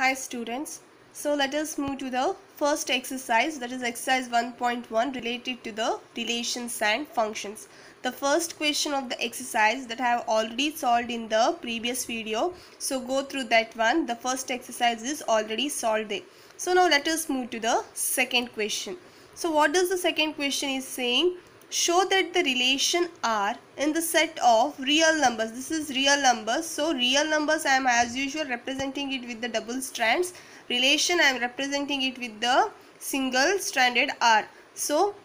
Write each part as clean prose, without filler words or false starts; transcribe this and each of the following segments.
Hi students, so let us move to the first exercise, that is exercise 1.1 related to the relations and functions. The first question of the exercise that I have already solved in the previous video, so go through that one. The first exercise is already solved there. So now let us move to the second question. So what does the second question is saying? Show that the relation R in the set of real numbers. This is real numbers. So real numbers I am as usual representing it with the double strands. Relation I am representing it with the single stranded R. So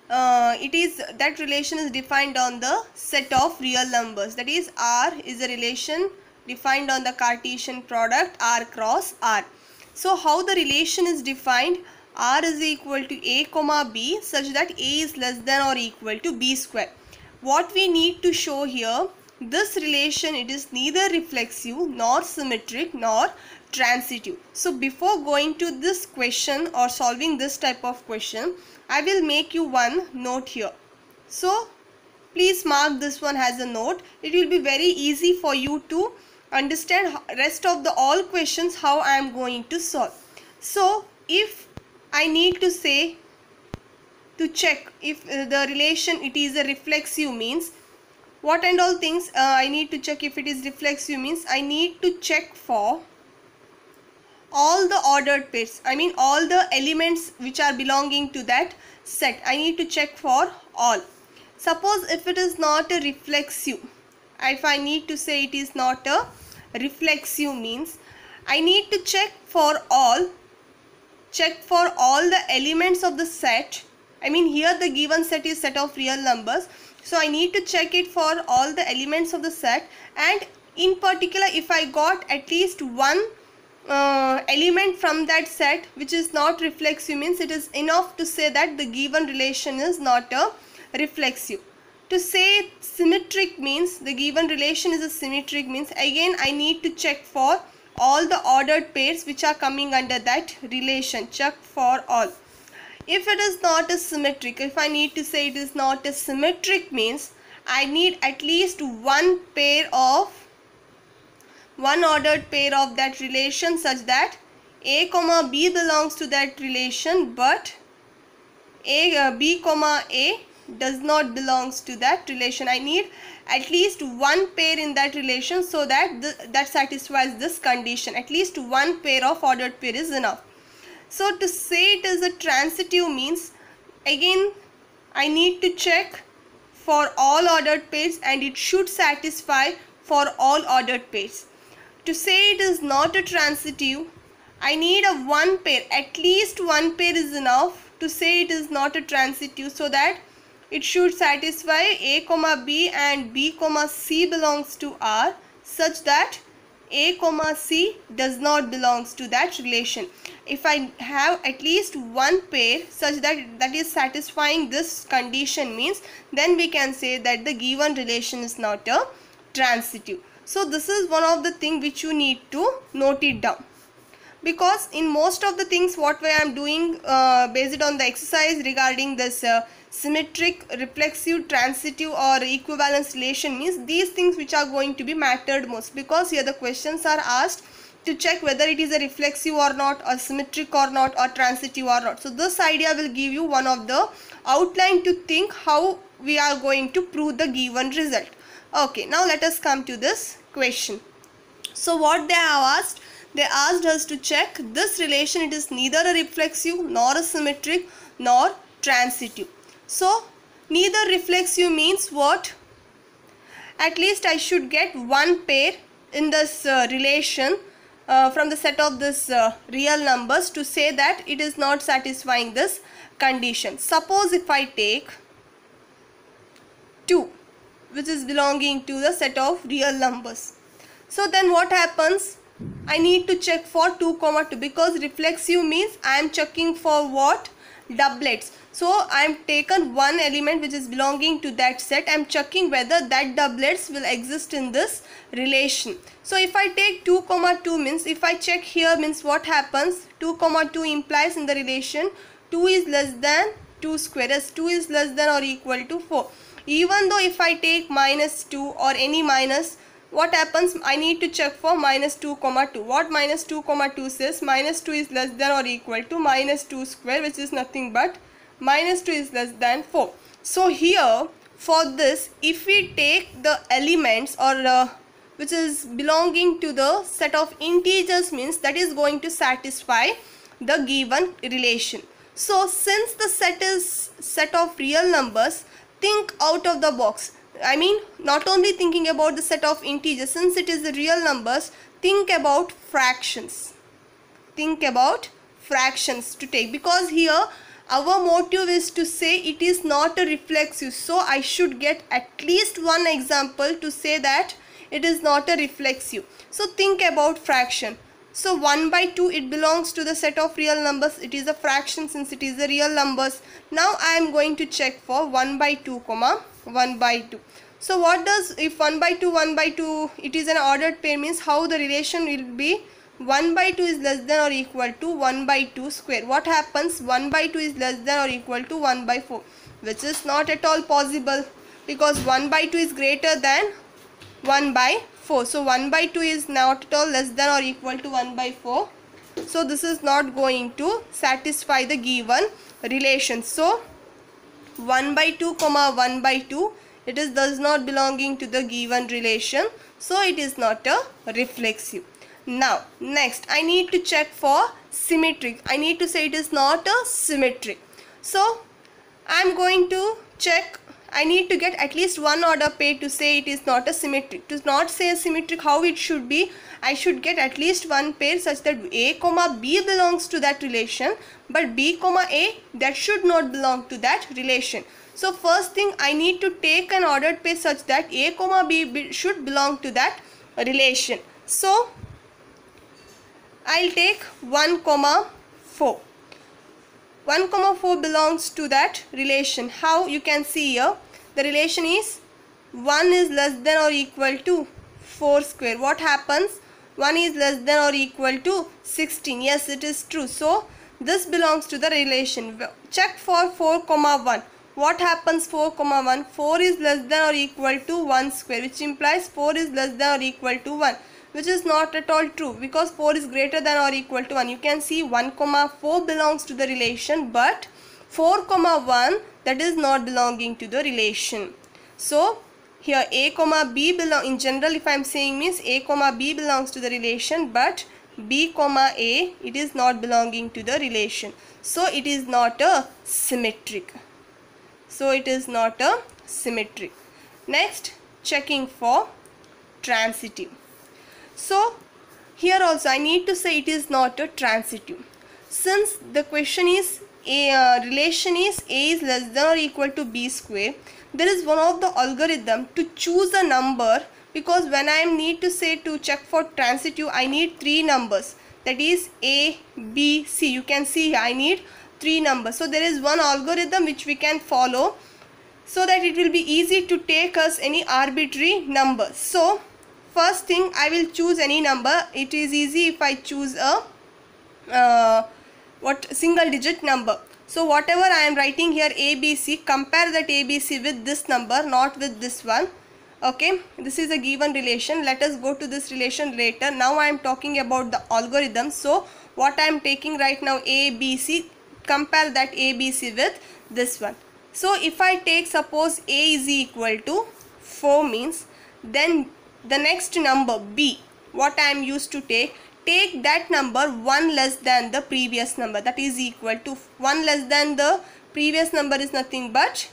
it is that relation is defined on the set of real numbers. That is R is a relation defined on the Cartesian product R cross R. So how the relation is defined? R is equal to a comma b such that a is less than or equal to b square. What we need to show here, this relation, it is neither reflexive nor symmetric nor transitive. So before going to this question or solving this type of question, I will make you one note here. So please mark this one as a note. It will be very easy for you to understand rest of the all questions how I am going to solve. So if I need to say to check if the relation it is a reflexive, means what and all things I need to check if it is reflexive, means I need to check for all the ordered pairs, I mean all the elements which are belonging to that set. I need to check for all. Suppose if it is not a reflexive, if I need to say it is not a reflexive, means I need to check for all the elements of the set. I mean here the given set is set of real numbers, so I need to check it for all the elements of the set, and in particular if I got at least one element from that set which is not reflexive, means it is enough to say that the given relation is not a reflexive. To say symmetric means the given relation is a symmetric, means again I need to check for all the ordered pairs which are coming under that relation. Check for all. If it is not a symmetric, if I need to say it is not a symmetric, means I need at least one ordered pair of that relation such that a comma b belongs to that relation, but b comma a does not belongs to that relation. I need at least one pair in that relation so that that satisfies this condition. At least one pair of ordered pair is enough. So to say it is a transitive means again I need to check for all ordered pairs and it should satisfy for all ordered pairs. To say it is not a transitive, I need a one pair, at least one pair is enough to say it is not a transitive, so that it should satisfy a comma b and b comma c belongs to R, such that a comma c does not belongs to that relation. If I have at least one pair such that is satisfying this condition, means then we can say that the given relation is not a transitive. So this is one of the things which you need to note it down, because in most of the things what I am doing based on the exercise regarding this symmetric, reflexive, transitive or equivalence relation, means these things which are going to be mattered most, because here the questions are asked to check whether it is a reflexive or not, or symmetric or not, or transitive or not. So this idea will give you one of the outline to think how we are going to prove the given result. Okay, now let us come to this question. So what they have asked, they asked us to check this relation, it is neither a reflexive nor a symmetric nor transitive. So neither reflexive means what? At least I should get one pair in this relation from the set of this real numbers to say that it is not satisfying this condition. Suppose if I take 2 which is belonging to the set of real numbers, so then what happens? I need to check for 2 comma 2, because reflexive means I am checking for what? Doublets. So I am taken one element which is belonging to that set. I am checking whether that doublets will exist in this relation. So if I take 2 comma 2, means if I check here, means what happens? 2 comma 2 implies in the relation 2 is less than 2 square, as 2 is less than or equal to 4. Even though if I take minus 2 or any minus what happens? I need to check for minus 2 comma 2. What minus 2 comma 2 says? Minus 2 is less than or equal to minus 2 square, which is nothing but minus 2 is less than 4. So here for this, if we take the elements or which is belonging to the set of integers, means that is going to satisfy the given relation. So since the set is set of real numbers, think out of the box. I mean, not only thinking about the set of integers, since it is the real numbers, think about fractions. Think about fractions to take, because here our motive is to say it is not a reflexive. So I should get at least one example to say that it is not a reflexive. So think about fraction. So 1 by 2, it belongs to the set of real numbers. It is a fraction since it is the real numbers. Now I am going to check for 1 by 2 comma 1 by 2. So what does, if 1 by 2, 1 by 2, it is an ordered pair, means how the relation will be? 1 by 2 is less than or equal to 1 by 2 square. What happens? 1 by 2 is less than or equal to 1 by 4, which is not at all possible, because 1 by 2 is greater than 1 by 4. So 1 by 2 is not at all less than or equal to 1 by 4. So this is not going to satisfy the given relation. So 1 by 2 comma 1 by 2, it is thus not belonging to the given relation. So it is not a reflexive. Now next I need to check for symmetric. I need to say it is not a symmetric. So I am going to check. I need to get at least one order pair to say it is not a symmetric. To not say a symmetric, how it should be? I should get at least one pair such that A comma B belongs to that relation, but B comma A, that should not belong to that relation. So first thing, I need to take an ordered pair such that A comma B should belong to that relation. So I'll take 1 comma 4. 1 comma 4 belongs to that relation. How? You can see here the relation is 1 is less than or equal to 4 square. What happens? 1 is less than or equal to 16. Yes, it is true. So this belongs to the relation. Check for 4 comma 1. What happens? 4 comma 1. 4 is less than or equal to 1 square, which implies 4 is less than or equal to 1. Which is not at all true, because 4 is greater than or equal to 1. You can see 1 comma 4 belongs to the relation, but 4 comma 1, that is not belonging to the relation. So here A comma B belong, in general if I am saying, means A comma B belongs to the relation, but B comma A, it is not belonging to the relation. So it is not a symmetric. So it is not a symmetric. Next, checking for transitive. So here also I need to say it is not a transitive. Since the question is relation is A is less than or equal to B square, there is one of the algorithm to choose a number, because when I need to say to check for transitive, I need 3 numbers, that is A, B, C. You can see here I need 3 numbers. So there is one algorithm which we can follow so that it will be easy to take us any arbitrary number. So first thing, I will choose any number. It is easy if I choose a single digit number. So whatever I am writing here ABC, compare that ABC with this number, not with this one. Okay, this is a given relation. Let us go to this relation later. Now I am talking about the algorithm. So what I am taking right now, ABC, compare that ABC with this one. So if I take, suppose A is equal to 4, means then the next number B, what I am used to take that number 1 less than the previous number, that is equal to 1 less than the previous number is nothing but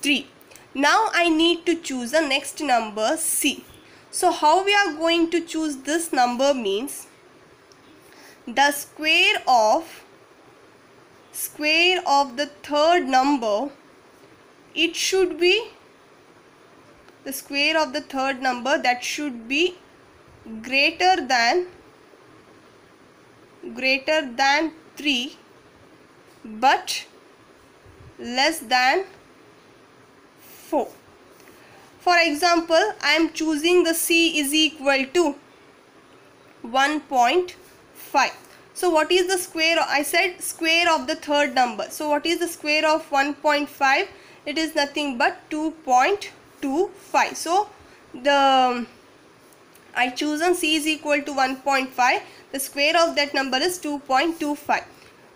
3. Now I need to choose the next number C. So how we are going to choose this number means the square of the third number, it should be the square of the third number that should be greater than 3 but less than 4. For example, I am choosing the C is equal to 1.5. So what is the square? I said square of the third number. So what is the square of 1.5? It is nothing but 2.25. So the I chosen c is equal to 1.5. The square of that number is 2.25.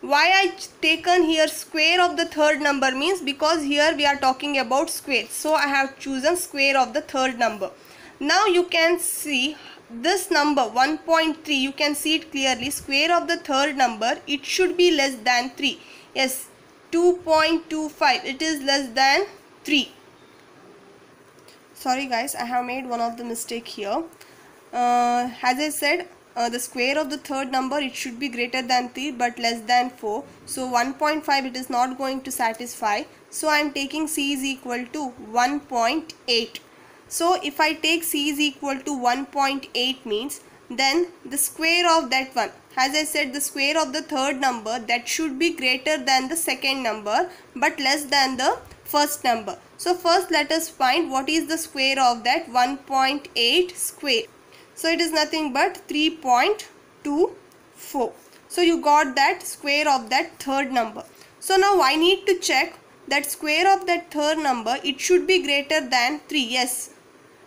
Why I taken here square of the third number means because here we are talking about square. So I have chosen square of the third number. Now you can see this number 1.3. You can see it clearly. Square of the third number, it should be less than 3. Yes, 2.25. It is less than 3. Sorry guys, I have made one of the mistake here. As I said, the square of the third number, it should be greater than 3 but less than 4. So 1.5 it is not going to satisfy. So I am taking c is equal to 1.8. So if I take c is equal to 1.8 means then the square of that one, as I said, the square of the third number, that should be greater than the second number but less than the first number. So first let us find what is the square of that 1.8 square. So it is nothing but 3.24. So you got that square of that third number. So now I need to check that square of that third number, it should be greater than 3. Yes,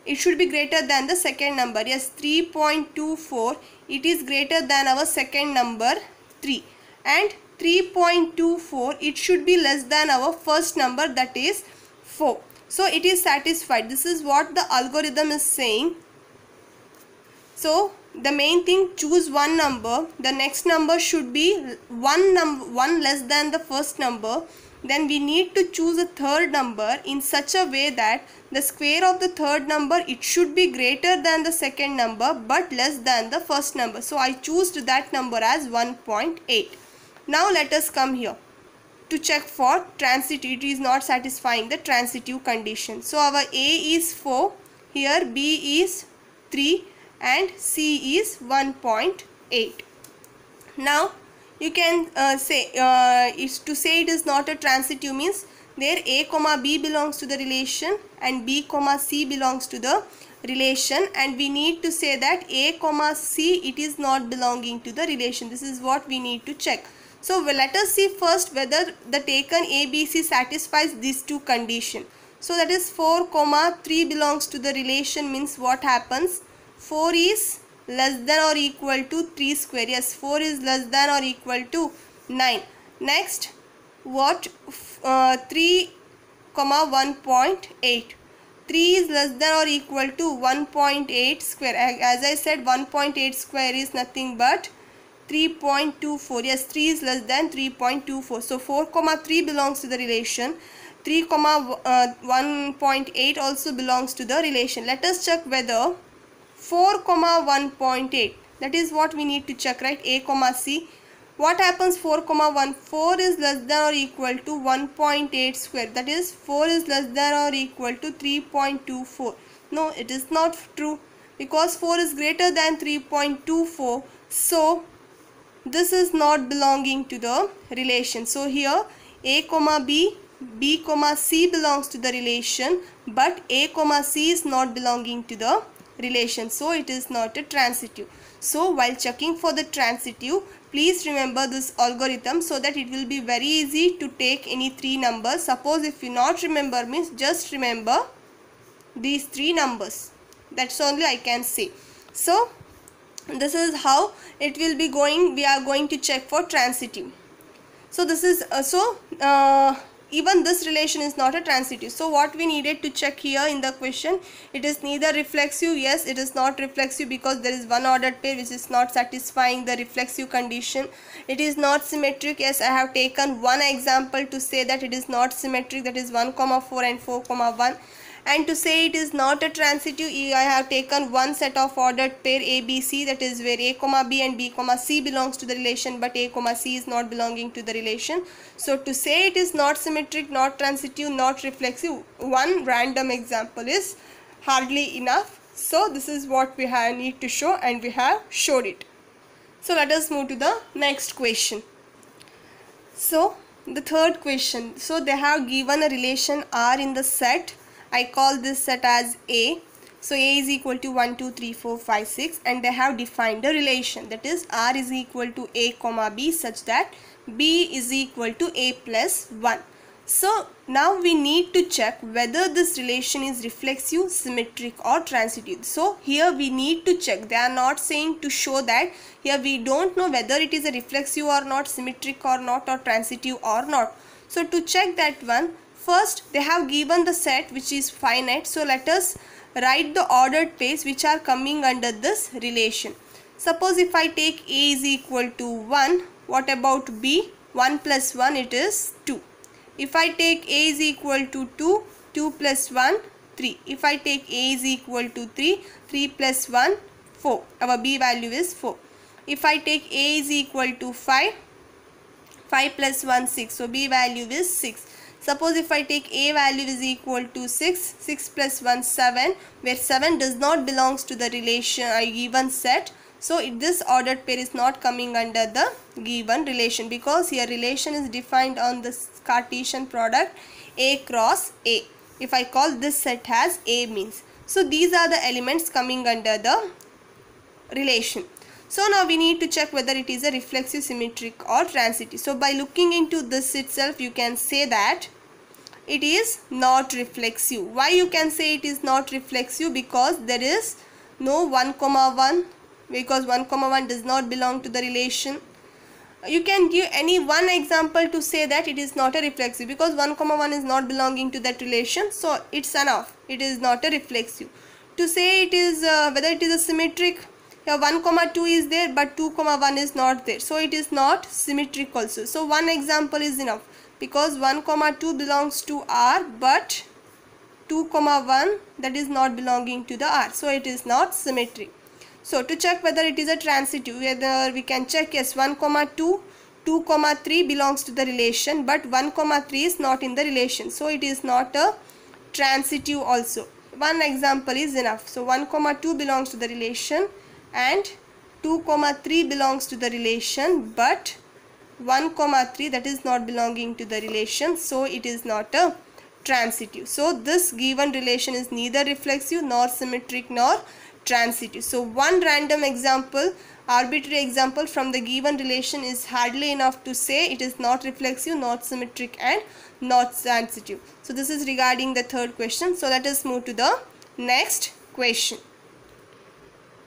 it should be greater than the second number. Yes, 3.24. It is greater than our second number 3. And 3.24, it should be less than our first number, that is 4. So it is satisfied. This is what the algorithm is saying. So the main thing, choose one number. The next number should be one less than the first number. Then we need to choose a third number in such a way that the square of the third number, it should be greater than the second number but less than the first number. So I choose that number as 1.8. Now let us come here to check for transitive. It is not satisfying the transitive condition. So our A is 4, here B is 3 and C is 1.8. Now you can say to say it is not a transitive means there A comma B belongs to the relation and B comma C belongs to the relation, and we need to say that A comma C, it is not belonging to the relation. This is what we need to check. So let us see first whether the taken ABC satisfies these two conditions. So that is 4 comma 3 belongs to the relation means what happens? 4 is less than or equal to 3 square. Yes, 4 is less than or equal to 9. Next, what? 3 comma 1.8. 3 is less than or equal to 1.8 square. As I said, 1.8 square is nothing but 3.24. Yes, 3 is less than 3.24. So 4 comma 3 belongs to the relation. 3 comma 1.8 also belongs to the relation. Let us check whether 4 comma 1.8, that is what we need to check, right? A comma C. What happens? 4 comma 1, 4 is less than or equal to 1.8 square, that is 4 is less than or equal to 3.24. No, it is not true because 4 is greater than 3.24. So this is not belonging to the relation. So here A comma B, B comma C belongs to the relation, but A comma C is not belonging to the relation. So it is not a transitive. So while checking for the transitive, please remember this algorithm so that it will be very easy to take any three numbers. Suppose if you not remember means just remember these three numbers. That's only I can say. So this is how it will be going. We are going to check for transitive. So this is even this relation is not a transitive. So what we needed to check here in the question, it is neither reflexive. Yes, it is not reflexive because there is one ordered pair which is not satisfying the reflexive condition. It is not symmetric. Yes, I have taken one example to say that it is not symmetric, that is 1 comma 4 and 4 comma 1. And to say it is not a transitive, I have taken one set of ordered pair A, B, C, that is where A comma B and B comma C belongs to the relation, but A comma C is not belonging to the relation. So to say it is not symmetric, not transitive, not reflexive, one random example is hardly enough. So this is what we need to show, and we have showed it. So let us move to the next question. So the third question. So they have given a relation R in the set. I call this set as A. So A is equal to 1, 2, 3, 4, 5, 6, and they have defined a relation, that is R is equal to A comma B such that B is equal to A plus 1. So now we need to check whether this relation is reflexive, symmetric or transitive. So here we need to check. They are not saying to show that. Here we don't know whether it is a reflexive or not, symmetric or not, or transitive or not. So to check that one, first they have given the set which is finite. So let us write the ordered pairs which are coming under this relation. Suppose if I take A is equal to 1, what about B? 1 plus 1, it is 2. If I take A is equal to 2, 2 plus 1, 3. If I take A is equal to 3, 3 plus 1, 4. Our B value is 4. If I take A is equal to 5, 5 plus 1, 6. So B value is 6. Suppose if I take A value is equal to 6, 6 plus 1, 7, where 7 does not belongs to the relation given set. So this ordered pair is not coming under the given relation, because here relation is defined on this Cartesian product A cross A. If I call this set as A means. So these are the elements coming under the relation. So now we need to check whether it is a reflexive, symmetric or transitive. So by looking into this itself, you can say that it is not reflexive. Why you can say it is not reflexive? Because there is no 1, 1, because 1, 1 does not belong to the relation. You can give any one example to say that it is not a reflexive, because 1, 1 is not belonging to that relation. So it's enough. It is not a reflexive. To say it is whether it is a symmetric, here 1, 2 is there, but 2, 1 is not there. So it is not symmetric also. So one example is enough, because 1, 2 belongs to R, but 2, 1 that is not belonging to the R. So it is not symmetric. So to check whether it is a transitive, whether we can check, yes, 1, 2, 2, 3 belongs to the relation, but 1, 3 is not in the relation. So it is not a transitive also. One example is enough. So 1, 2 belongs to the relation and 2, 3 belongs to the relation, but 1, 3 that is not belonging to the relation. So it is not a transitive. So this given relation is neither reflexive nor symmetric nor transitive. So one random example, arbitrary example from the given relation is hardly enough to say it is not reflexive, not symmetric and not transitive. So this is regarding the third question. So let us move to the next question.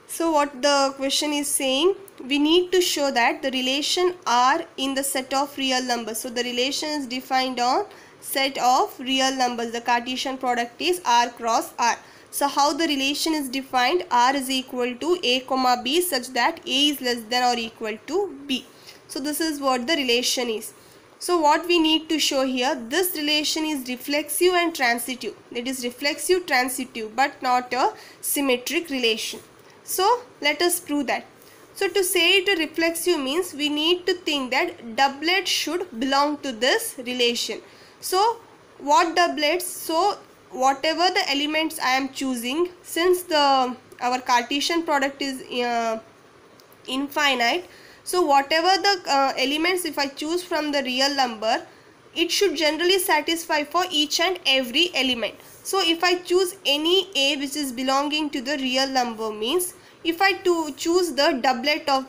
So what the question is saying, we need to show that the relation R in the set of real numbers. So the relation is defined on set of real numbers. The Cartesian product is R cross R. So how the relation is defined? R is equal to A comma B such that A is less than or equal to B. So this is what the relation is. So what we need to show here, this relation is reflexive and transitive. It is reflexive, transitive, but not a symmetric relation. So let us prove that. So to say it a reflexive means we need to think that doublet should belong to this relation. So what doublets? So whatever the elements I am choosing, since our Cartesian product is infinite, so whatever the elements if I choose from the real number, it should generally satisfy for each and every element. So if I choose any A which is belonging to the real number means, if I choose the doublet of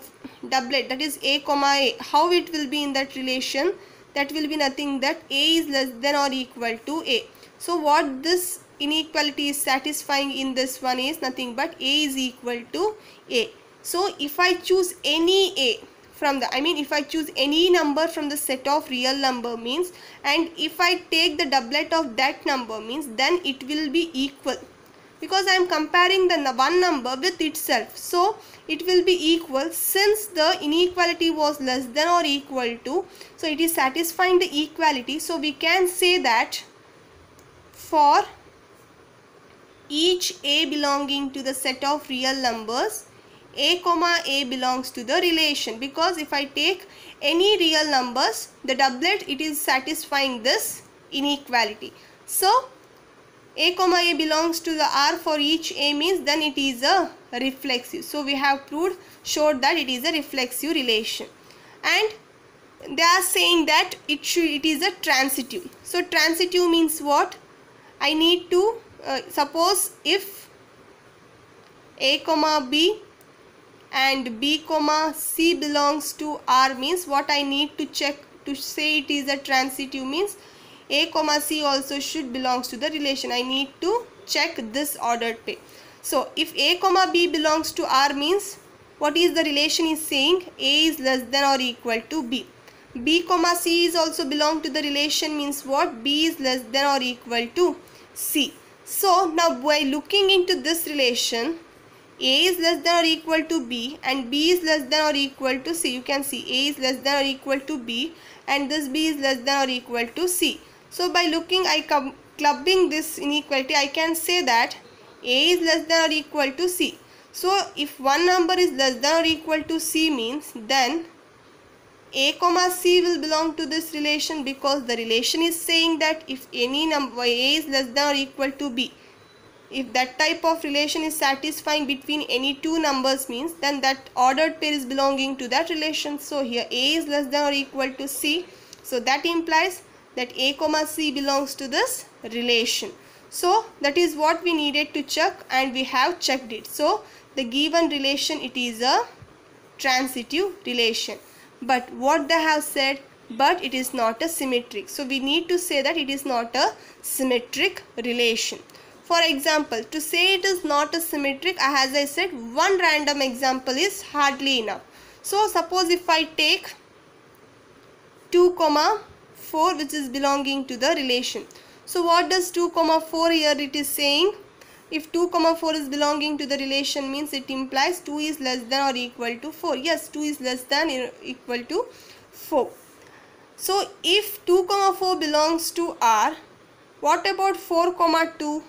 doublet, that is A comma A, how it will be in that relation? That will be nothing that A is less than or equal to A. So what this inequality is satisfying in this one is nothing but A is equal to A. So if I choose any A from the, if I choose any number from the set of real number means, and if I take the doublet of that number means, then it will be equal, because I am comparing the one number with itself. So it will be equal since the inequality was less than or equal to. So it is satisfying the equality. So we can say that for each A belonging to the set of real numbers, A comma A belongs to the relation, because if I take any real numbers, the doublet, it is satisfying this inequality. So A comma A belongs to the R for each A means then it is a reflexive. So we have showed that it is a reflexive relation. And they are saying that it is a transitive. So transitive means what? I need to suppose if A comma B and B comma C belongs to R means, what I need to check to say it is a transitive means, A comma C also should belongs to the relation. I need to check this ordered pair. So if A comma B belongs to R means what is the relation is saying? A is less than or equal to B. B comma C is also belong to the relation means what? B is less than or equal to C. So now by looking into this relation, A is less than or equal to B and B is less than or equal to C. You can see A is less than or equal to B and this B is less than or equal to C. So by looking, clubbing this inequality, I can say that A is less than or equal to C. So if one number is less than or equal to C means then A comma C will belong to this relation, because the relation is saying that if any number A is less than or equal to B, if that type of relation is satisfying between any two numbers means then that ordered pair is belonging to that relation. So here A is less than or equal to C. So that implies that A comma C belongs to this relation. So that is what we needed to check and we have checked it. So the given relation, it is a transitive relation. But what they have said, but it is not a symmetric. So we need to say that it is not a symmetric relation. For example, to say it is not a symmetric, as I said, one random example is hardly enough. So suppose if I take 2, 4 which is belonging to the relation. So what does 2, 4 here it is saying? If 2, 4 is belonging to the relation means it implies 2 is less than or equal to 4. Yes, 2 is less than or equal to 4. So if 2, 4 belongs to R, what about 4, 2?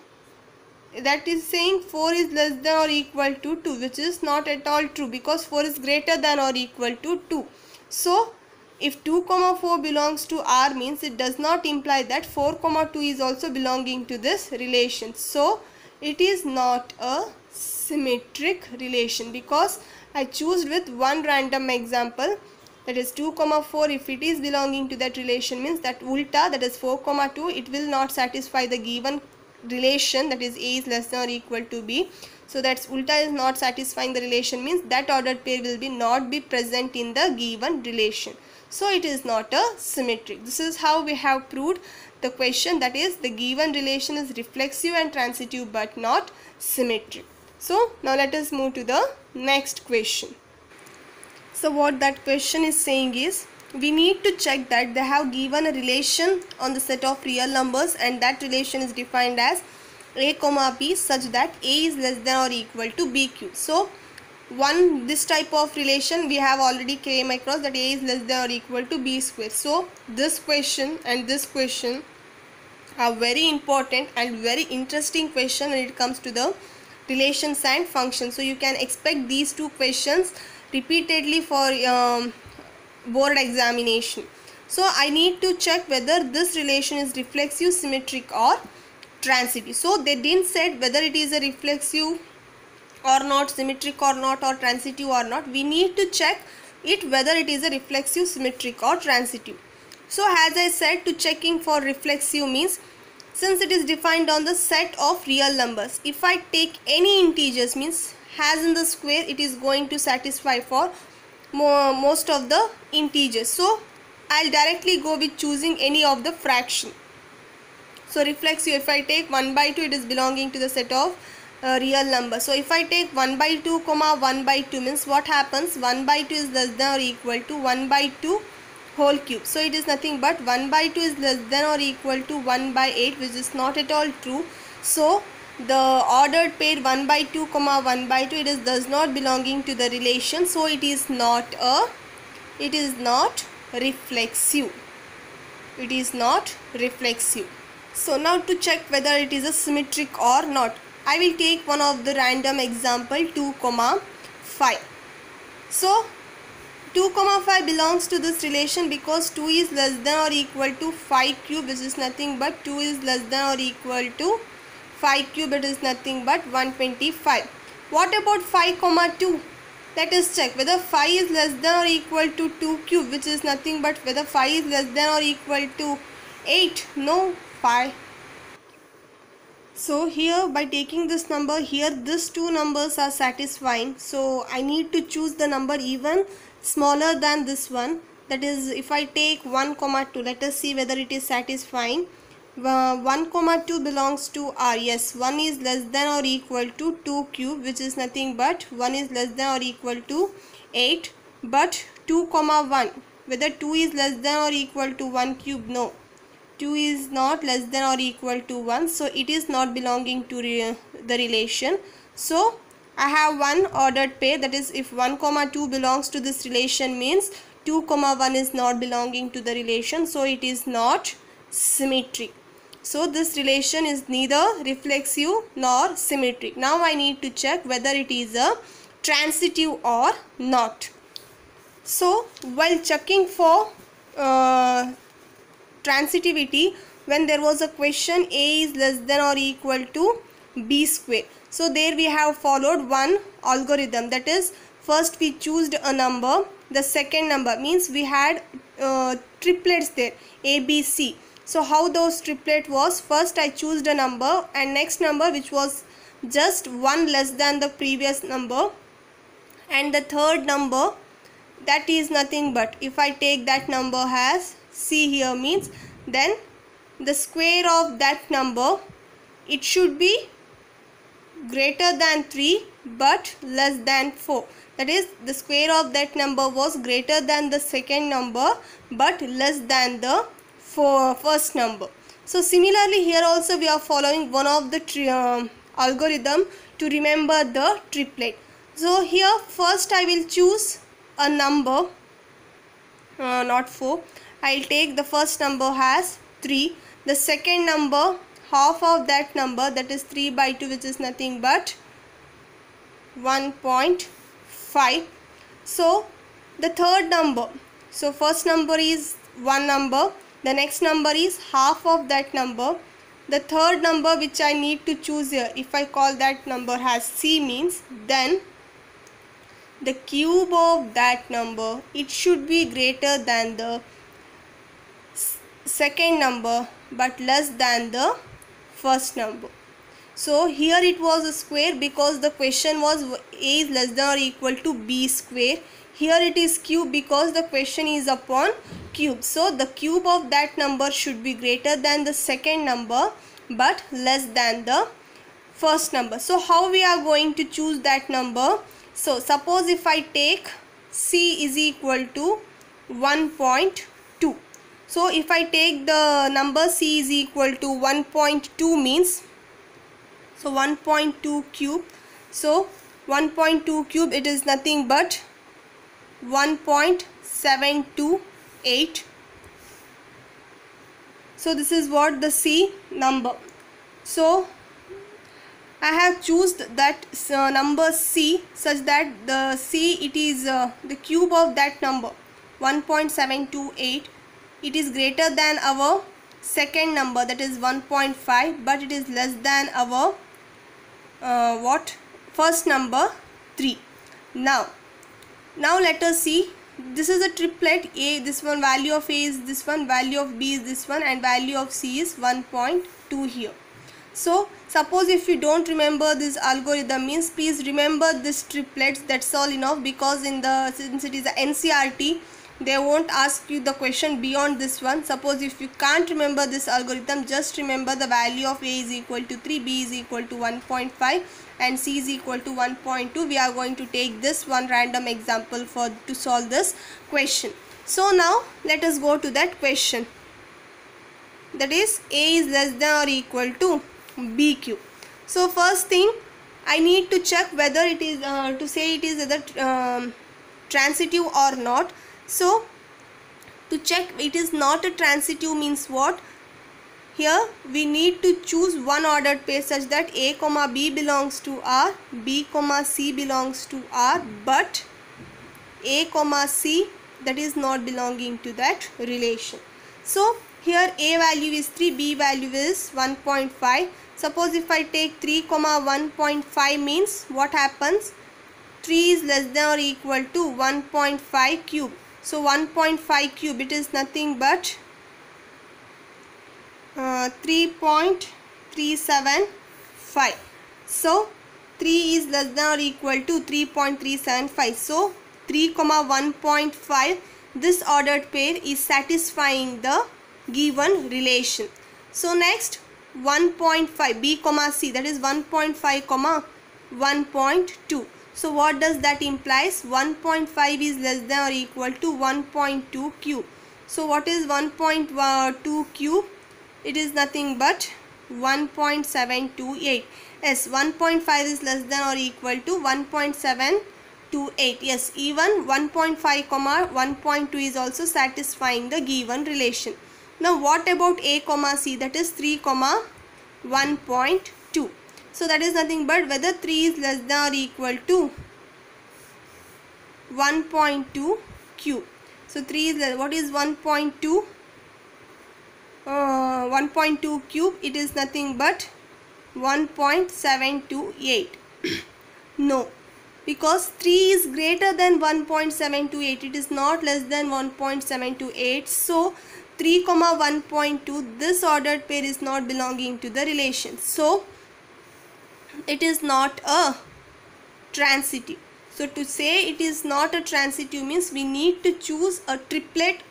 That is saying 4 is less than or equal to 2, which is not at all true because 4 is greater than or equal to 2. So if 2, 4 belongs to R means it does not imply that 4, 2 is also belonging to this relation. So it is not a symmetric relation because I choose with one random example, that is 2, 4. If it is belonging to that relation means that ulta, that is 4, 2, it will not satisfy the given relation, that is A is less than or equal to B. So that's ulta is not satisfying the relation means that ordered pair will be not be present in the given relation. So it is not a symmetric. This is how we have proved the question, that is the given relation is reflexive and transitive but not symmetric. So now let us move to the next question. So what that question is saying is, we need to check that they have given a relation on the set of real numbers and that relation is defined as A comma B such that A is less than or equal to B cube. So this type of relation we have already came across, that A is less than or equal to B square. So this question and this question are very important and very interesting question when it comes to the relations and functions. So you can expect these two questions repeatedly for board examination. So I need to check whether this relation is reflexive, symmetric or transitive. So they didn't said whether it is a reflexive or not, symmetric or not, or transitive or not. We need to check it whether it is a reflexive, symmetric or transitive. So as I said, to checking for reflexive means since it is defined on the set of real numbers, if I take any integers means as in the square, it is going to satisfy for most of the integers. So I'll directly go with choosing any of the fraction. So reflexive, if I take 1 by 2, it is belonging to the set of real numbers. So if I take 1 by 2, 1 by 2 means what happens? 1 by 2 is less than or equal to 1 by 2 whole cube. So it is nothing but 1 by 2 is less than or equal to 1 by 8, which is not at all true. So the ordered pair 1 by 2, 1 by 2, it is does not belonging to the relation. So it is not reflexive. It is not reflexive. So now to check whether it is a symmetric or not, I will take one of the random example 2, 5. So 2, 5 belongs to this relation because 2 is less than or equal to 5 cube, which is nothing but 2 is less than or equal to 5 cube, it is nothing but 125. What about 5, 2? Let us check whether 5 is less than or equal to 2 cube, which is nothing but whether 5 is less than or equal to 8. No, 5. So here by taking this number here, these two numbers are satisfying. So I need to choose the number even smaller than this one. that is if I take 1 comma 2, let us see whether it is satisfying. 1 comma 2 belongs to R. Yes, 1 is less than or equal to 2 cube, which is nothing but 1 is less than or equal to 8. But 2 comma 1, whether 2 is less than or equal to 1 cube? No, 2 is not less than or equal to 1, so it is not belonging to the relation. So I have one ordered pair, that is if 1 comma 2 belongs to this relation means 2 comma 1 is not belonging to the relation, so it is not symmetric. So this relation is neither reflexive nor symmetric. Now I need to check whether it is a transitive or not. So while checking for transitivity, when there was a question A is less than or equal to B square, so there we have followed one algorithm, that is first we chose a number, the second number means we had triplets there A, B, C. So how those triplet was, first I chose a number and next number which was just one less than the previous number, and the third number, that is nothing but if I take that number as C here means, then the square of that number, it should be greater than 3 but less than 4. That is the square of that number was greater than the second number but less than the first number. So similarly here also we are following one of the algorithm to remember the triplet. So here first I will choose a number, not 4. I will take the first number as 3. The second number, half of that number, that is 3 by 2, which is nothing but 1.5. So the third number, so first number is one number, the next number is half of that number. The third number which I need to choose here, if I call that number as C means, then the cube of that number, it should be greater than the second number but less than the first number. So here it was a square because the question was A is less than or equal to B square. Here it is cube because the question is upon cube. So the cube of that number should be greater than the second number but less than the first number. So how we are going to choose that number? So suppose if I take C is equal to 1.2. So if I take the number C is equal to 1.2 means, so 1.2 cube, so 1.2 cube, it is nothing but 1.728. So this is what the C number. So I have chosen that number C such that the C, it is the cube of that number 1.728. It is greater than our second number, that is 1.5, but it is less than our first number 3. Now let us see, this is a triplet A, this one value of A is this one, value of B is this one, and value of C is 1.2 here. So suppose if you don't remember this algorithm means, please remember this triplets, that's all enough, because since it is a NCERT, they won't ask you the question beyond this one. Suppose if you can't remember this algorithm, just remember the value of A is equal to 3, B is equal to 1.5 and C is equal to 1.2. We are going to take this one random example to solve this question. So now let us go to that question, that is A is less than or equal to B cube. So first thing I need to check whether it is to say it is either transitive or not. So to check it is not a transitive means what? Here we need to choose one ordered pair such that A comma B belongs to R, B comma C belongs to R, but A comma C, that is not belonging to that relation. So here A value is 3, B value is 1.5. Suppose if I take 3 comma 1.5 means what happens? 3 is less than or equal to 1.5 cube. So 1.5 cube, it is nothing but 3.375. So 3 is less than or equal to 3.375. So 3 comma 1.5, this ordered pair is satisfying the given relation. So next 1.5 B comma C, that is 1.5 comma 1.2. So what does that implies? 1.5 is less than or equal to 1.2 cube. So what is 1.2 cube? It is nothing but 1.728. Yes, 1.5 is less than or equal to 1.728. Yes, even 1.5 comma 1.2 is also satisfying the given relation. Now what about A comma C, that is 3 comma 1.2. So that is nothing but whether 3 is less than or equal to 1.2 cube. So 3 is less, what is 1.2? 1.2 cube, it is nothing but 1.728. No, because 3 is greater than 1.728, it is not less than 1.728. So 3 comma 1.2, this ordered pair is not belonging to the relation, so it is not a transitive. So to say it is not a transitive means we need to choose a triplet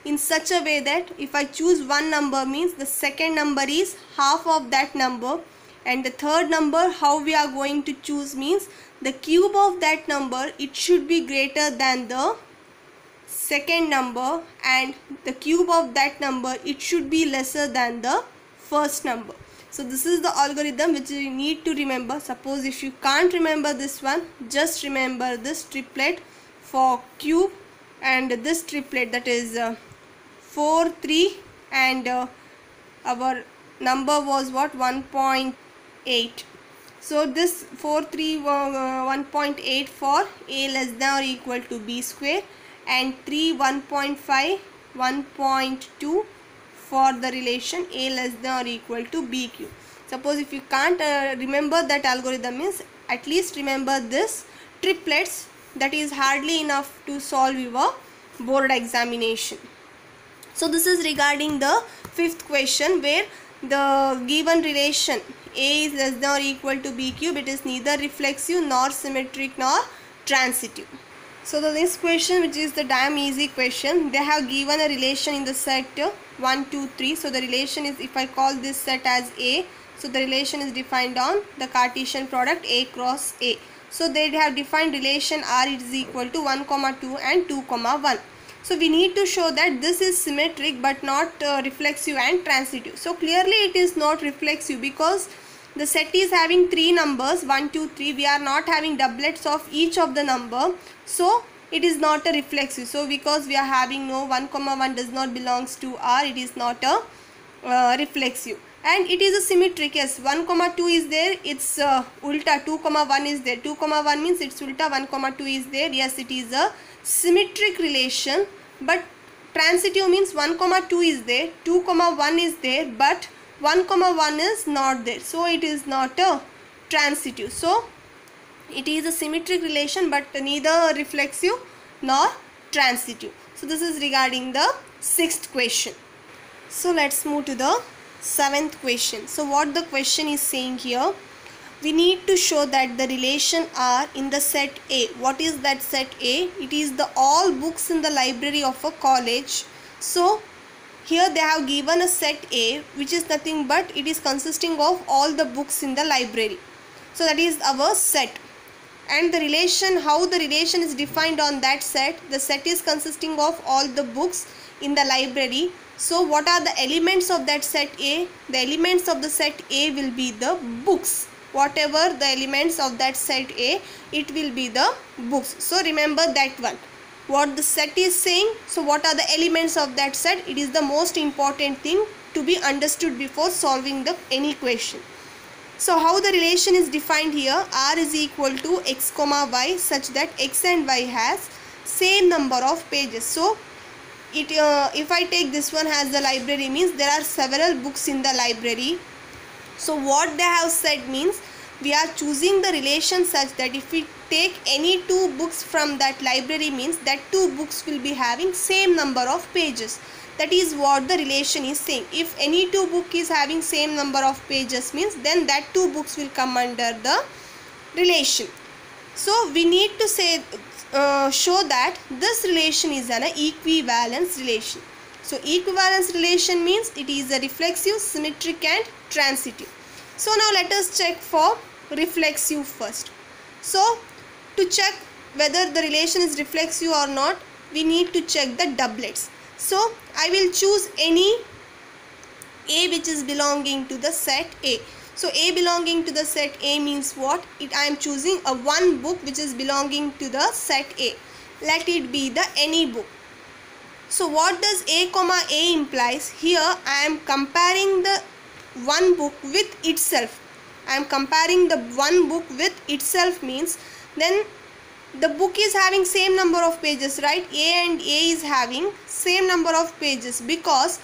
in such a way that if I choose one number means the second number is half of that number, and the third number how we are going to choose means the cube of that number, it should be greater than the second number, and the cube of that number, it should be lesser than the first number. So this is the algorithm which you need to remember. Suppose if you can't remember this one, just remember this triplet for cube and this triplet, that is 4, 3, and our number was what, 1.8. So this 4, 3, 1.8 for A less than or equal to B square, and 3, 1.5, 1.2 for the relation A less than or equal to B cube. Suppose if you can't remember that algorithm means at least remember this triplets, that is hardly enough to solve your board examination. So this is regarding the fifth question, where the given relation A is less than or equal to B cube, it is neither reflexive nor symmetric nor transitive. So the next question, which is the damn easy question, they have given a relation in the set 1, 2, 3. So the relation is, if I call this set as A, so the relation is defined on the Cartesian product A cross A. So they have defined relation R is equal to 1, 2 and 2, 1. So we need to show that this is symmetric but not reflexive and transitive. So clearly it is not reflexive because the set is having 3 numbers, 1, 2, 3. We are not having doublets of each of the number. So it is not a reflexive. So because we are having no 1, 1 does not belongs to R, it is not a reflexive. And it is a symmetric. Yes, 1, 2 is there, it's ulta. 2, 1 is there. 2, 1 means it's ulta. 1, 2 is there. Yes, it is a symmetric relation. But transitive means 1, 2 is there, 2, 1 is there, but 1, 1 is not there. So it is not a transitive. So it is a symmetric relation but neither reflexive nor transitive. So this is regarding the sixth question. So let's move to the seventh question. So what the question is saying here, we need to show that the relation R in the set A. What is that set A? It is the all books in the library of a college. So here they have given a set A, which is nothing but it is consisting of all the books in the library. So that is our set. And the relation, how the relation is defined on that set, the set is consisting of all the books in the library. So what are the elements of that set A? The elements of the set A will be the books. Whatever the elements of that set A, it will be the books. So remember that one, what the set is saying. So what are the elements of that set? It is the most important thing to be understood before solving the any question. So how the relation is defined here, R is equal to x comma y such that x and y has same number of pages. So it if I take this one as the library means there are several books in the library. So what they have said means we are choosing the relation such that if we take any 2 books from that library means that 2 books will be having same number of pages. That is what the relation is saying. If any 2 book is having same number of pages means then that 2 books will come under the relation. So we need to say show that this relation is an equivalence relation. So equivalence relation means it is a reflexive, symmetric and transitive. So now let us check for reflexive first. So to check whether the relation is reflexive or not, we need to check the doublets. So I will choose any A which is belonging to the set A. So A belonging to the set A means what? I am choosing a one book which is belonging to the set A. Let it be the any book. So what does A comma A implies? Here I am comparing the one book with itself. I am comparing the one book with itself means then the book is having same number of pages, right? A and A is having same number of pages because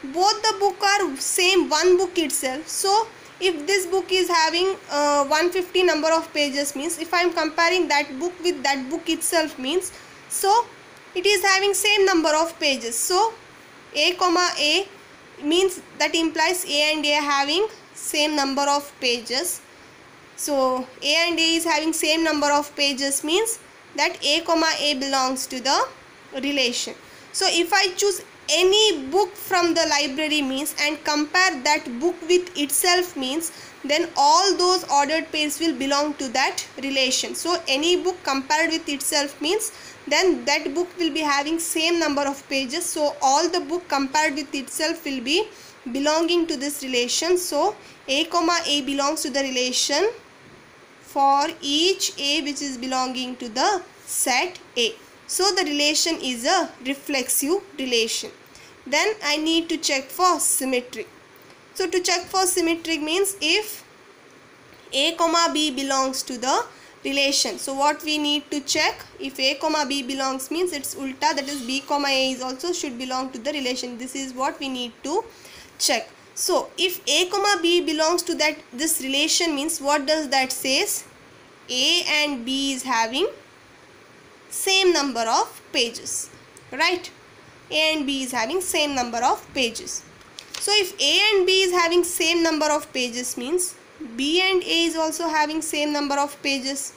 both the book are same one book itself. So if this book is having 150 number of pages means if I am comparing that book with that book itself means so it is having same number of pages. So A comma A means that implies A and A having same number of pages. So A and A is having same number of pages means that A comma A belongs to the relation. So if I choose any book from the library means and compare that book with itself means then all those ordered pairs will belong to that relation. So any book compared with itself means then that book will be having same number of pages. So all the book compared with itself will be belonging to this relation. So A comma A belongs to the relation for each A which is belonging to the set A. So the relation is a reflexive relation. Then I need to check for symmetric. So to check for symmetric means if A comma B belongs to the relation. So what we need to check, if A comma B belongs means it's ulta, that is B comma A is also should belong to the relation. This is what we need to check. So if A comma B belongs to this relation means what does that says? A and B is having same number of pages, right? A and B is having same number of pages. So if A and B is having same number of pages means B and A is also having same number of pages.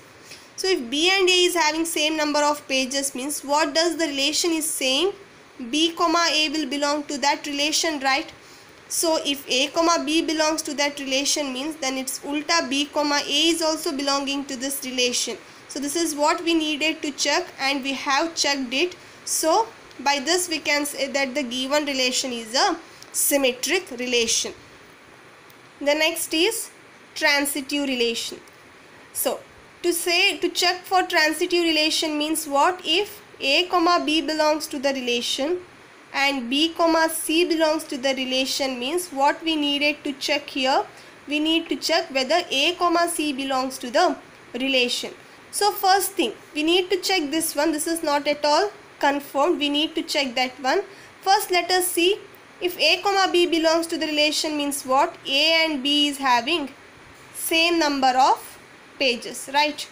So if B and A is having same number of pages means what does the relation is saying? B comma A will belong to that relation, right? So if A comma B belongs to that relation means then it's ulta B comma A is also belonging to this relation. So this is what we needed to check and we have checked it. So by this we can say that the given relation is a symmetric relation. The next is transitive relation. So to check for transitive relation means what? If A comma B belongs to the relation and B comma C belongs to the relation means what we needed to check here? We need to check whether A comma C belongs to the relation. So first thing we need to check this one. This is not at all confirmed. We need to check that one. First let us see if A comma B belongs to the relation means what? A and B is having same number of pages, right?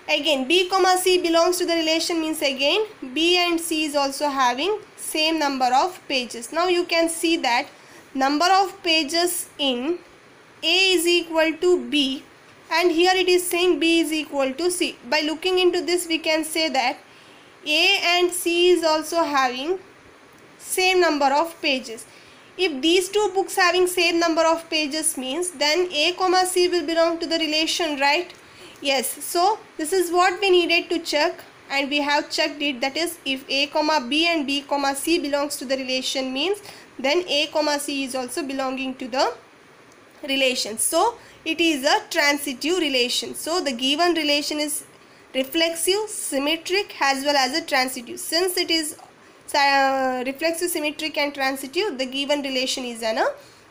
Again B comma C belongs to the relation means again B and C is also having same number of pages. Now you can see that number of pages in A is equal to B and here it is saying B is equal to C. By looking into this we can say that A and C is also having same number of pages. If these two books having same number of pages means then A comma C will belong to the relation, right? Yes. So this is what we needed to check and we have checked it. That is if A comma B and B comma C belongs to the relation means then A comma C is also belonging to the relation. So it is a transitive relation. So the given relation is reflexive, symmetric as well as a transitive. Since it is reflexive, symmetric and transitive, the given relation is an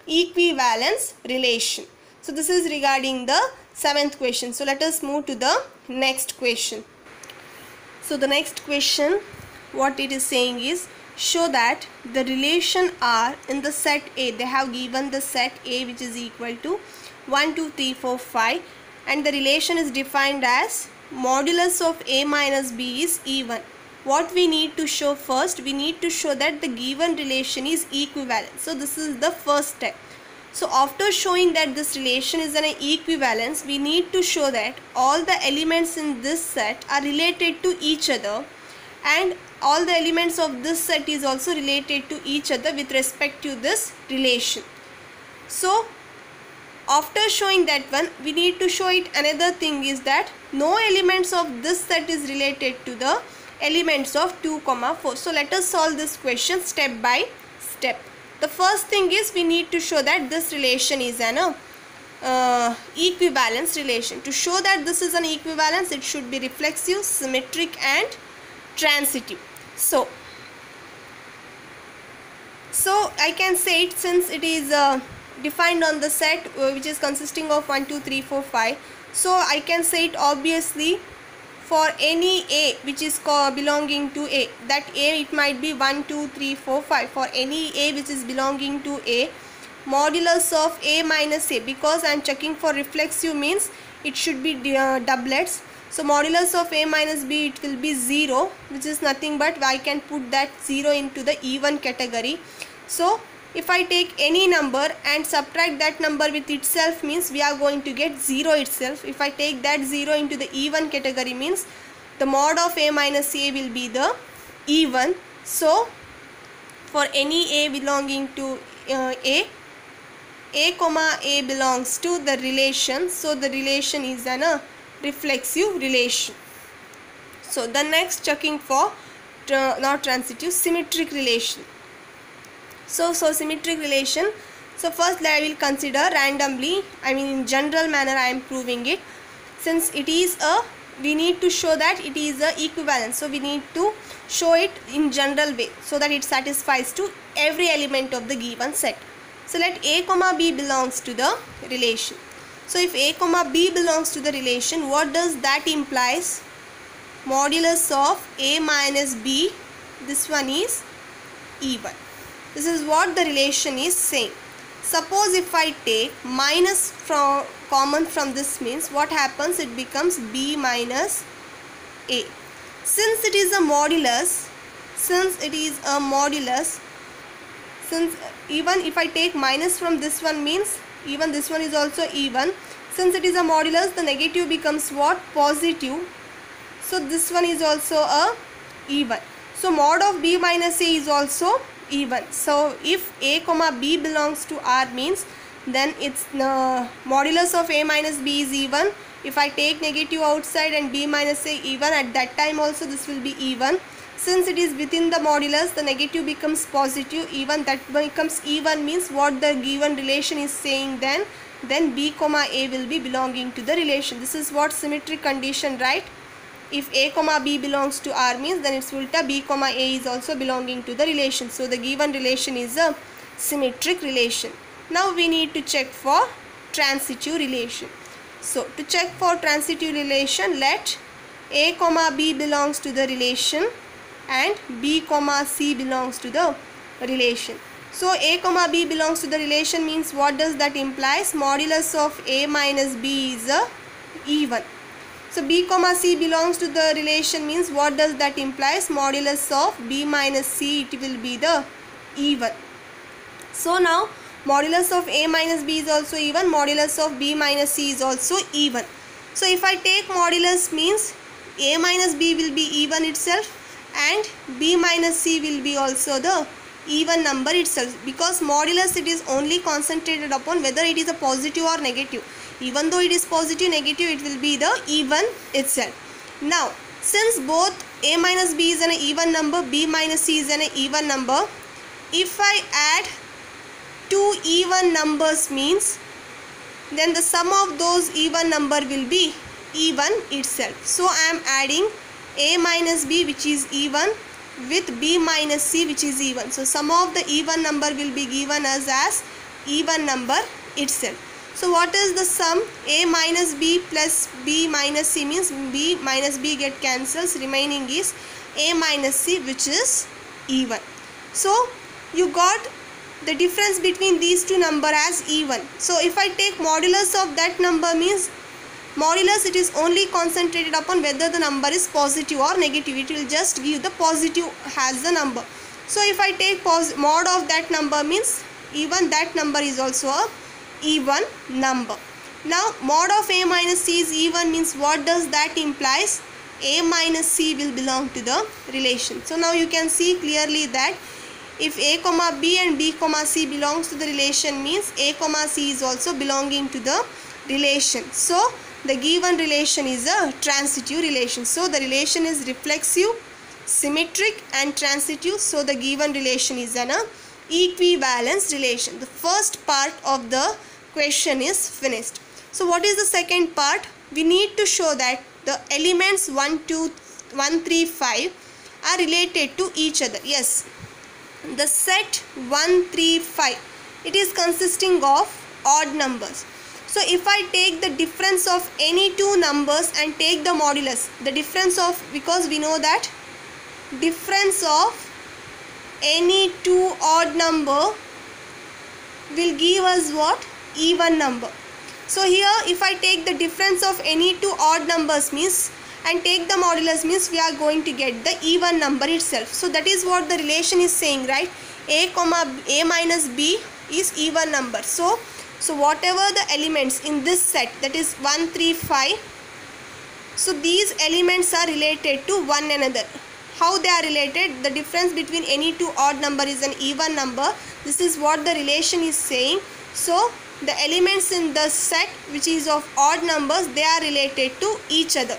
equivalence relation. So this is regarding the 7th question. So let us move to the next question. So the next question, what it is saying is, show that the relation R in the set A, they have given the set A which is equal to 1, 2, 3, 4, 5 and the relation is defined as modulus of A minus B is even. What we need to show first, we need to show that the given relation is equivalent. So this is the first step. So after showing that this relation is an equivalence, we need to show that all the elements in this set are related to each other, and all the elements of this set is also related to each other with respect to this relation. So after showing that one, we need to show it another thing is that no elements of this set is related to the elements of 2, 4. So let us solve this question step by step. The first thing is we need to show that this relation is an equivalence relation. To show that this is an equivalence, it should be reflexive, symmetric and transitive. So I can say it, since it is defined on the set which is consisting of 1, 2, 3, 4, 5. So I can say it obviously for any A which is belonging to A, that A it might be 1, 2, 3, 4, 5. For any A which is belonging to A, modulus of A minus A, because I am checking for reflexive means it should be doublets. So modulus of A minus B, it will be 0, which is nothing but I can put that 0 into the even category. So if I take any number and subtract that number with itself, means we are going to get 0 itself. If I take that 0 into the even category, means the mod of A minus A will be the even. So for any A belonging to A comma A belongs to the relation. So the relation is an reflexive relation. So the next checking for not transitive, symmetric relation. So symmetric relation. So first I will consider randomly, I mean in general manner I am proving it. Since it is we need to show that it is a equivalence, so we need to show it in general way so that it satisfies to every element of the given set. So let A comma B belongs to the relation. So if A comma B belongs to the relation, what does that implies? Modulus of A minus B, this one is even. This is what the relation is saying. Suppose if I take minus from common from this, means what happens? It becomes B minus A. Since it is a modulus, since even if I take minus from this one, means even this one is also even. Since it is a modulus, the negative becomes what? Positive. So this one is also a even. So mod of B minus A is also even. So if A comma B belongs to R, means then its modulus of A minus B is even. If I take negative outside and B minus A even, at that time also this will be even. Since it is within the modulus, the negative becomes positive, even that becomes even, means what the given relation is saying, then B comma A will be belonging to the relation. This is what symmetric condition, right? If A comma B belongs to R, means then it's ulta B comma A is also belonging to the relation. So the given relation is a symmetric relation. Now we need to check for transitive relation. So to check for transitive relation, let A comma B belongs to the relation and B comma C belongs to the relation. So A comma B belongs to the relation means what does that implies? Modulus of A minus B is a even. So B comma C belongs to the relation means what does that implies? Modulus of B minus C, it will be the even. So now modulus of A minus B is also even, modulus of B minus C is also even. So if I take modulus, means A minus B will be even itself and B minus C will be also the even number itself, because modulus it is only concentrated upon whether it is a positive or negative. Even though it is positive, negative, it will be the even itself. Now since both A minus B is an even number, B minus C is an even number, if I add two even numbers, means then the sum of those even number will be even itself. So I am adding A minus B, which is even, with B minus C, which is even. So sum of the even number will be given us as even number itself. So what is the sum? A minus B plus B minus C, means B minus B get cancels, remaining is A minus C, which is even. So you got the difference between these two number as even. So if I take modulus of that number, means modulus it is only concentrated upon whether the number is positive or negative. It will just give the positive as the number. So if I take mod of that number, means even that number is also a even number. Now mod of A minus C is even means what does that implies? A minus C will belong to the relation. So now you can see clearly that if A comma B and B comma C belongs to the relation means A comma C is also belonging to the relation. So the given relation is a transitive relation. So the relation is reflexive, symmetric and transitive. So the given relation is an equivalence relation. The first part of the question is finished. So what is the second part? We need to show that the elements 1, 2, 1, 3, 5 are related to each other. Yes, the set 1, 3, 5, it is consisting of odd numbers. So if I take the difference of any two numbers and take the modulus, the difference of, because we know that difference of any two odd number will give us what? Even number. So here if I take the difference of any two odd numbers means and take the modulus means we are going to get the even number itself. So that is what the relation is saying, right? A comma A minus B is even number. So whatever the elements in this set, that is 1, 3, 5, so these elements are related to one another. How they are related? The difference between any two odd number is an even number. This is what the relation is saying. So the elements in the set which is of odd numbers, they are related to each other.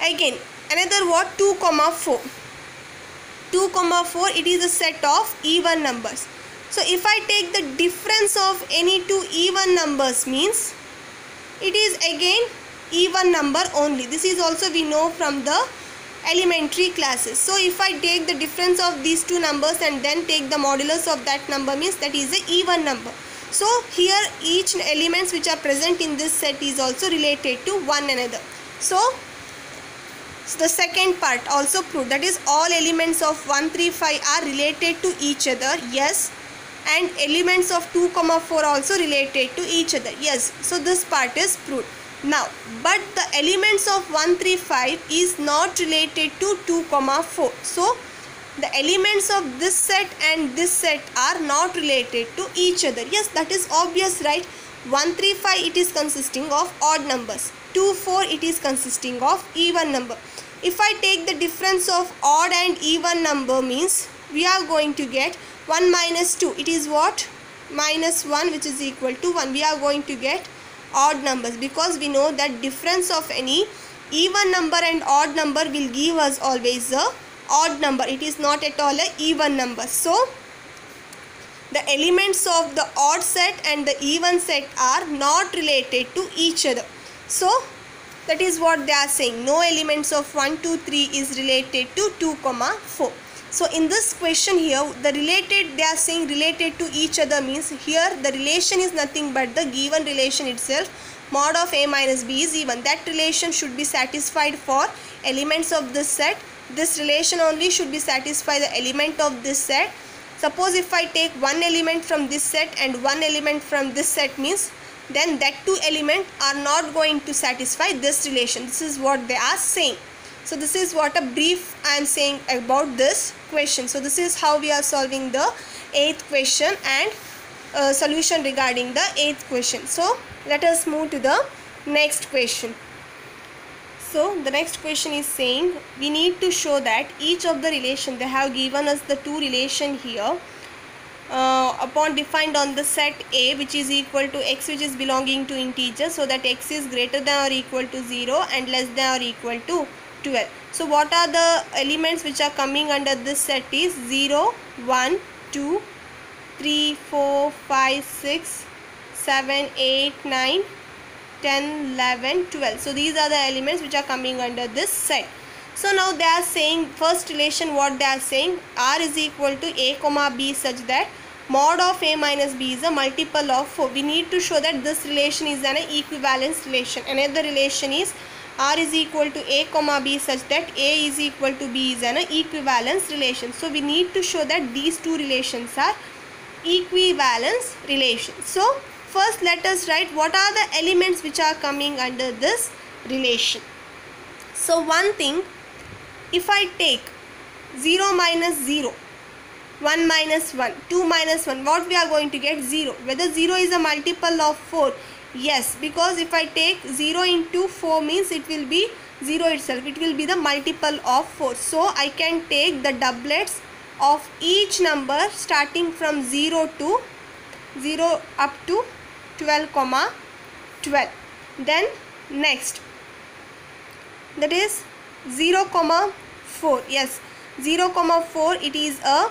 Again another what? 2, 4. 2, 4, it is a set of even numbers. So if I take the difference of any two even numbers means it is again even number only. This is also we know from the elementary classes. So if I take the difference of these two numbers and then take the modulus of that number means that is an even number. So here each elements which are present in this set is also related to one another. So the second part also proved, that is all elements of 1, 3, 5 are related to each other. Yes. And elements of 2, 4 also related to each other. Yes. So this part is proved. Now, but the elements of 1, 3, 5 is not related to 2, 4. So the elements of this set and this set are not related to each other. Yes, that is obvious, right? 1, 3, 5 it is consisting of odd numbers. 2, 4 it is consisting of even number. If I take the difference of odd and even number means we are going to get 1 minus 2. It is what? Minus 1 which is equal to 1. We are going to get odd numbers because we know that difference of any even number and odd number will give us always a odd number. It is not at all a even number. So the elements of the odd set and the even set are not related to each other. So that is what they are saying. No elements of 1, 2, 3 is related to 2, 4. So in this question here, the related, they are saying related to each other means here the relation is nothing but the given relation itself. Mod of A minus B is even. That relation should be satisfied for elements of this set. This relation only should be satisfy the element of this set. Suppose if I take one element from this set and one element from this set means then that two elements are not going to satisfy this relation. This is what they are saying. So this is what a brief I am saying about this question. So this is how we are solving the 8th question and solution regarding the 8th question. So let us move to the next question. So the next question is saying we need to show that each of the relation, they have given us the two relation here upon defined on the set A which is equal to x which is belonging to integer, so that x is greater than or equal to 0 and less than or equal to 12. So what are the elements which are coming under this set is 0, 1, 2, 3, 4, 5, 6, 7, 8, 9, 10, 11, 12. So these are the elements which are coming under this set. So now they are saying first relation, what they are saying, R is equal to A comma B such that mod of A minus B is a multiple of 4. We need to show that this relation is an equivalence relation. Another relation is R is equal to A comma B such that A is equal to B is an equivalence relation. So we need to show that these two relations are equivalence relations. So first let us write what are the elements which are coming under this relation. So one thing, if I take 0 minus 0, 1 minus 1, 2 minus 1, what we are going to get? 0. Whether 0 is a multiple of 4? Yes, because if I take 0 into 4 means it will be 0 itself. It will be the multiple of 4. So I can take the doublets of each number starting from 0 up to 12 comma 12. Then next, that is 0 comma 4. Yes, 0 comma 4, it is a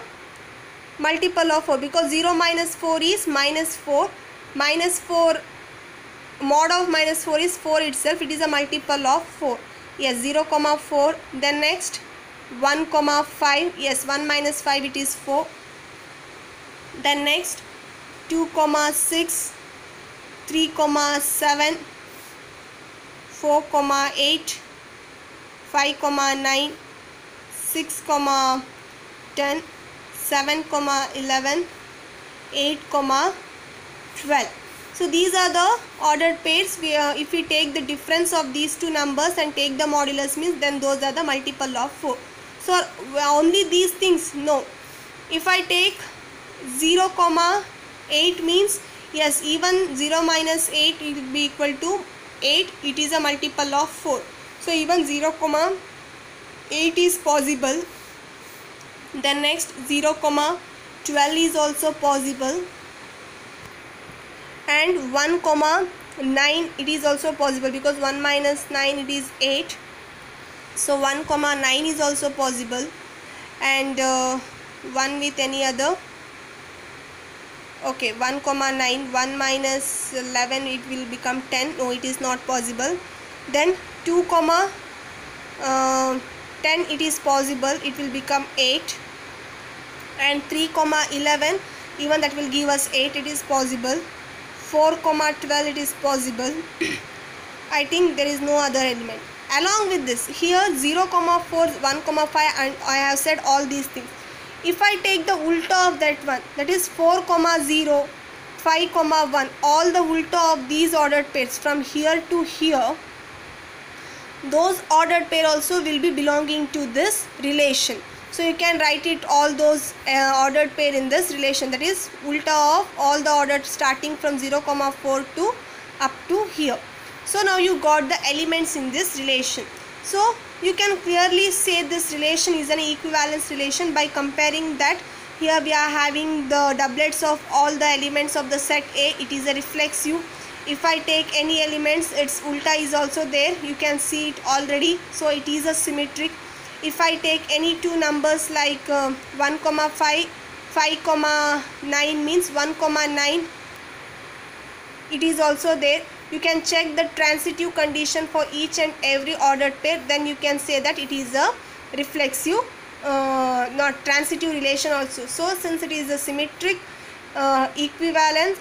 multiple of 4 because 0 minus 4 is minus 4. Minus 4, mod of minus 4 is 4 itself. It is a multiple of 4. Yes, 0 comma 4. Then next 1 comma 5. Yes, 1 minus 5, it is 4. Then next 2 comma 6, 3 comma 7, 4 comma 8, 5 comma 9, 6 comma 10, 7 comma 11, 8 comma 12. So these are the ordered pairs. If we take the difference of these two numbers and take the modulus means, then those are the multiple of 4. So only these things? No. If I take 0 comma 8 means, yes, even 0 minus 8 will be equal to 8. It is a multiple of 4. So even 0 comma 8 is possible. Then next 0 comma 12 is also possible. And 1 comma 9, it is also possible because 1 minus 9, it is 8. So 1 comma 9 is also possible. And 1 with any other. Okay, 1 comma 9, 1 minus 11, it will become 10. No, it is not possible. Then 2 comma 10, it is possible. It will become 8. And 3 comma 11, even that will give us 8. It is possible. 4 comma 12, it is possible. I think there is no other element. Along with this, here 0 comma 4, 1 comma 5, and I have said all these things. If I take the ulta of that one, that is 4 comma 0, 5 comma 1, all the ulta of these ordered pairs from here to here, those ordered pair also will be belonging to this relation. So you can write it all those ordered pair in this relation, that is ulta of all the ordered starting from 0 comma 4 to up to here. So now you got the elements in this relation. So you can clearly say this relation is an equivalence relation by comparing that. Here we are having the doublets of all the elements of the set A. It is a reflexive. If I take any elements, its ulta is also there. You can see it already. So it is a symmetric. If I take any two numbers like 1 comma 5, 5 comma 9 means 1 comma 9, it is also there. You can check the transitive condition for each and every ordered pair. Then you can say that it is a reflexive, not transitive relation also. So since it is a symmetric equivalence,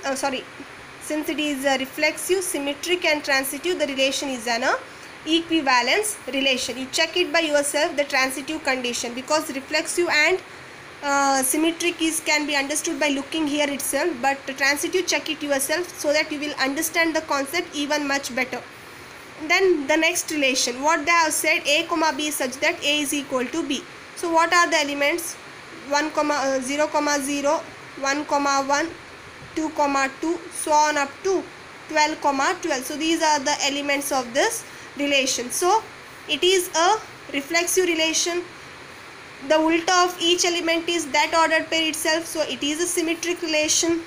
since it is a reflexive, symmetric and transitive, the relation is an equivalence relation. You check it by yourself, the transitive condition, because reflexive and symmetric can be understood by looking here itself, but the transitive, check it yourself so that you will understand the concept even much better. Then the next relation, what they have said, A comma B is such that A is equal to B. So what are the elements? 1 comma 0 comma 0, 1 comma 1, 2 comma 2, so on up to 12 comma 12. So these are the elements of this relation. So it is a reflexive relation. The ulta of each element is that ordered pair itself, so it is a symmetric relation.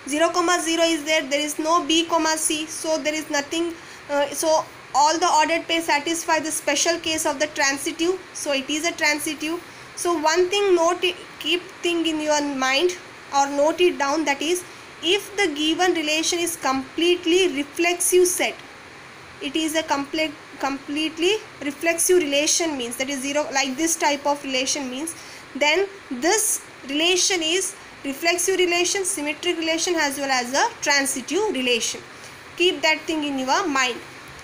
0 comma 0 is there, there is no B comma C, so there is nothing. So all the ordered pairs satisfy the special case of the transitive, so it is a transitive. So one thing, keep thing in your mind or note it down, that is, if the given relation is completely reflexive set, it is a completely reflexive relation means, that is 0, like this type of relation means, then this relation is reflexive relation, symmetric relation, as well as a transitive relation. Keep that thing in your mind.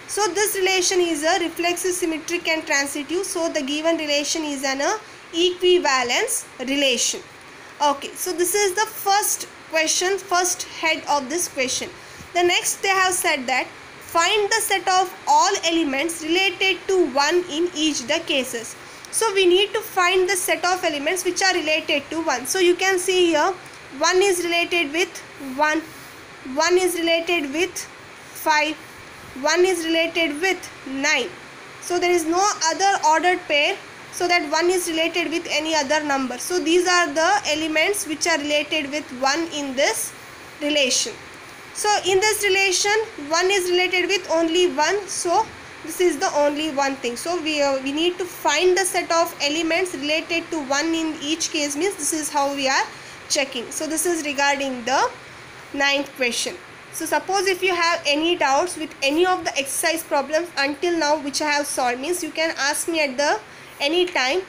So this relation is a reflexive, symmetric and transitive, so the given relation is an equivalence relation. Okay, so this is the first question, first head of this question. The next, they have said that find the set of all elements related to 1 in each the cases. So we need to find the set of elements which are related to 1. So you can see here 1 is related with 1, 1 is related with 5, 1 is related with 9. So there is no other ordered pair so that 1 is related with any other number. So these are the elements which are related with 1 in this relation. So in this relation 1 is related with only 1. So this is the only one thing. So we need to find the set of elements related to 1 in each case, means this is how we are checking. So this is regarding the 9th question. So suppose if you have any doubts with any of the exercise problems until now which I have solved, means you can ask me at the any time.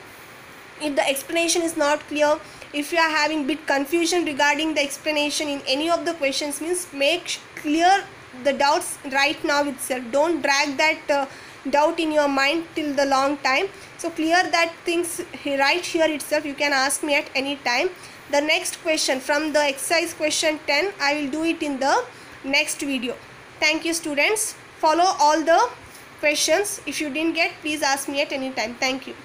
If the explanation is not clear, if you are having bit confusion regarding the explanation in any of the questions, means make clear the doubts right now itself. Don't drag that doubt in your mind till the long time. So clear that things right here itself. You can ask me at any time. The next question from the exercise question 10, I will do it in the next video. Thank you students. Follow all the questions. If you didn't get, please ask me at any time. Thank you.